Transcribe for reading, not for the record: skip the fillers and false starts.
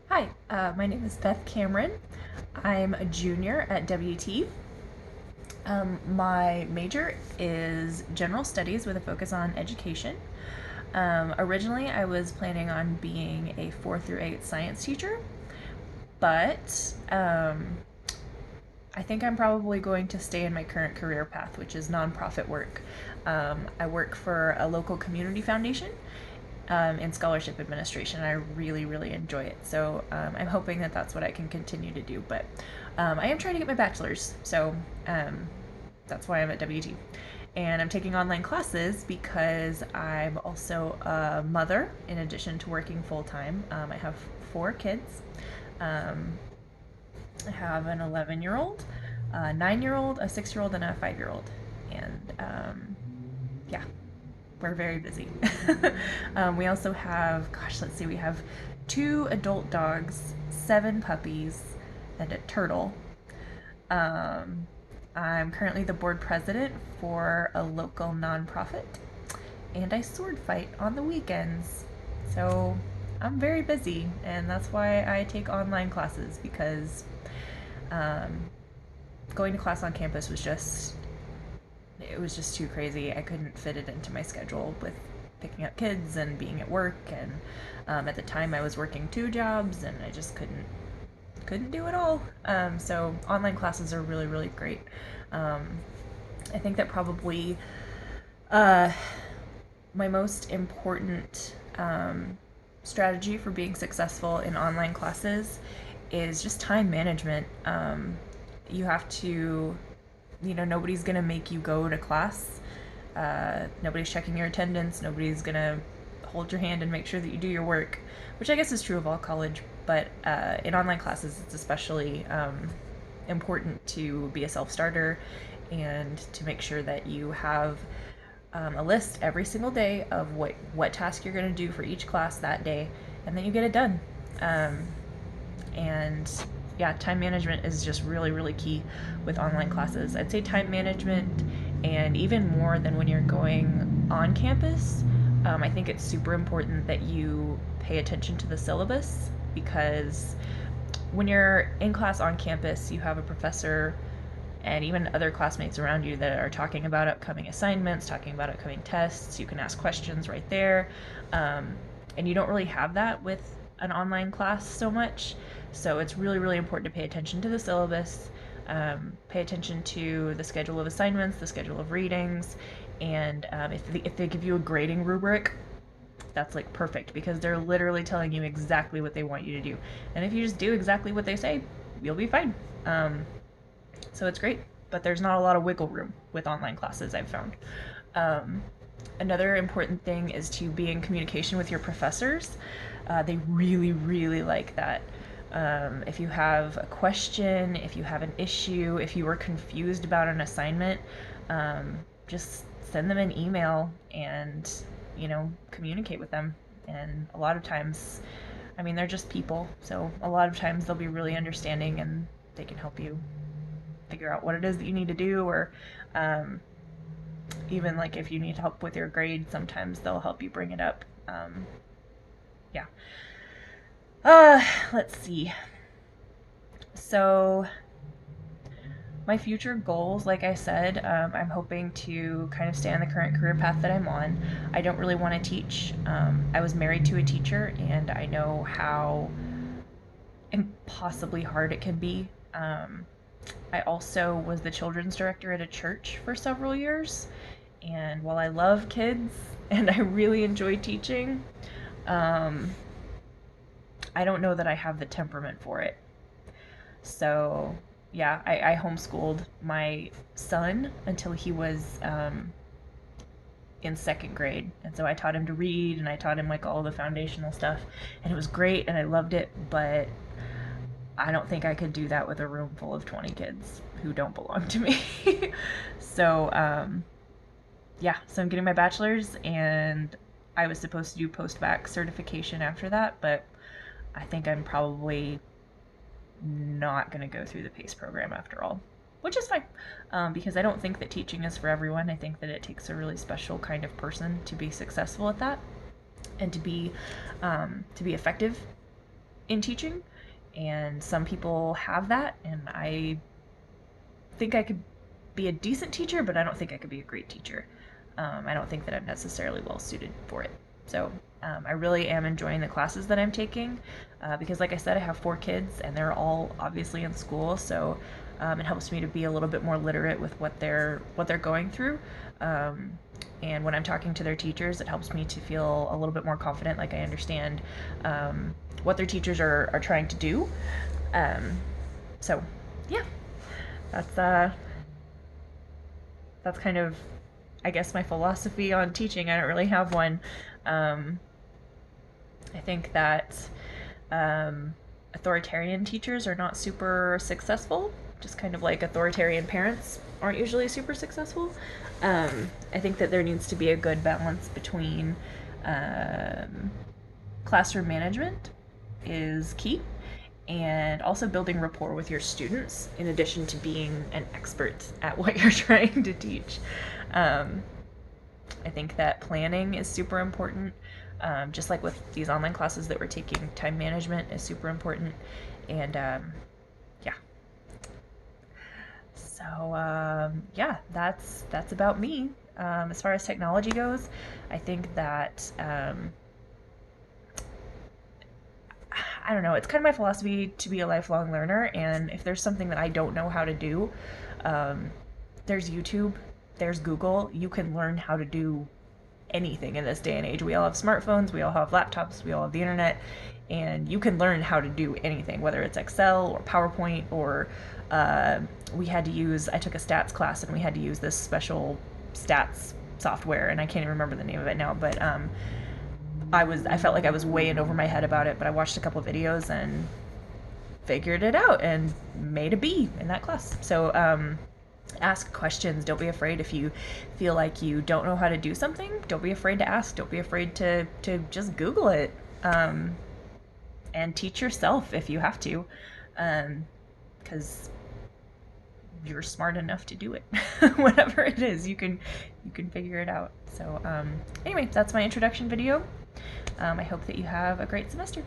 Hi, my name is Beth Cameron. I'm a junior at WT. My major is general studies with a focus on education. Originally, I was planning on being a 4th through 8th science teacher, but I think I'm probably going to stay in my current career path, which is nonprofit work. I work for a local community foundation in scholarship administration. I really, really enjoy it. So I'm hoping that that's what I can continue to do. But I am trying to get my bachelor's, so that's why I'm at WT. And I'm taking online classes because I'm also a mother in addition to working full time. I have 4 kids. Um, I have an 11-year-old, a 9-year-old, a 6-year-old, and a 5-year-old. And yeah, we're very busy. We also have, gosh, let's see, we have 2 adult dogs, 7 puppies, and a turtle. Um, I'm currently the board president for a local nonprofit, and I sword fight on the weekends. So I'm very busy, and that's why I take online classes because um, going to class on campus was just it was just too crazy. I couldn't fit it into my schedule with picking up kids and being at work, and at the time I was working 2 jobs, and I just couldn't do it all. So online classes are really, really great. Um, I think that probably uh, my most important strategy for being successful in online classes is just time management. You have to, nobody's gonna make you go to class. Nobody's checking your attendance. Nobody's gonna hold your hand and make sure that you do your work, which I guess is true of all college. But in online classes, it's especially important to be a self starter and to make sure that you have a list every single day of what task you're going to do for each class that day, and then you get it done. Um, and yeah, time management is just really, really key with online classes. I'd say time management, and even more than when you're going on campus. I think it's super important that you pay attention to the syllabus because when you're in class on campus, you have a professor and even other classmates around you that are talking about upcoming assignments, talking about upcoming tests. You can ask questions right there. Um, and you don't really have that with an online class so much. So it's really, really important to pay attention to the syllabus, pay attention to the schedule of assignments, the schedule of readings, and if they give you a grading rubric, that's like perfect because they're literally telling you exactly what they want you to do. And if you just do exactly what they say, you'll be fine. So it's great, but there's not a lot of wiggle room with online classes, I've found. Um, Another important thing is to be in communication with your professors. They really, really like that. If you have a question, if you have an issue, if you are confused about an assignment, just send them an email and, communicate with them. And a lot of times, I mean, they're just people, so a lot of times they'll be really understanding and they can help you figure out what it is that you need to do, or um, even like if you need help with your grade, sometimes they'll help you bring it up. Yeah. Uh, let's see. So my future goals, like I said, I'm hoping to kind of stay on the current career path that I'm on. I don't really want to teach. I was married to a teacher, and I know how impossibly hard it can be. I also was the children's director at a church for several years, and while I love kids and I really enjoy teaching, um, I don't know that I have the temperament for it. So, yeah, I homeschooled my son until he was in 2nd grade. And so I taught him to read and I taught him like all the foundational stuff. And it was great and I loved it, but I don't think I could do that with a room full of 20 kids who don't belong to me. So, yeah, so I'm getting my bachelor's and I was supposed to do post-bac certification after that, but I think I'm probably not going to go through the PACE program after all, which is fine because I don't think that teaching is for everyone. I think that it takes a really special kind of person to be successful at that and to be effective in teaching, and some people have that, and I think I could be a decent teacher, but I don't think I could be a great teacher. I don't think that I'm necessarily well suited for it. So I really am enjoying the classes that I'm taking because, like I said, I have 4 kids and they're all obviously in school, so it helps me to be a little bit more literate with what they're going through. And when I'm talking to their teachers, it helps me to feel a little bit more confident, like I understand what their teachers are trying to do. So, yeah, that's kind of, I guess, my philosophy on teaching. I don't really have one. I think that authoritarian teachers are not super successful, just kind of like authoritarian parents aren't usually super successful. I think that there needs to be a good balance between classroom management is key, and also building rapport with your students in addition to being an expert at what you're trying to teach. I think that planning is super important. Just like with these online classes that we're taking, time management is super important. And yeah. So yeah, that's about me. As far as technology goes, I think that I don't know, it's kind of my philosophy to be a lifelong learner, and if there's something that I don't know how to do, there's YouTube, there's Google. You can learn how to do anything in this day and age. We all have smartphones, we all have laptops, we all have the internet, and you can learn how to do anything, whether it's Excel or PowerPoint or I took a stats class and we had to use this special stats software, and I can't even remember the name of it now, but I felt like I was way in over my head about it, but I watched a couple videos and figured it out and made a B in that class. So ask questions. Don't be afraid if you feel like you don't know how to do something. Don't be afraid to ask. Don't be afraid to just Google it, and teach yourself if you have to, because you're smart enough to do it. Whatever it is, you can figure it out. So anyway, that's my introduction video. I hope that you have a great semester.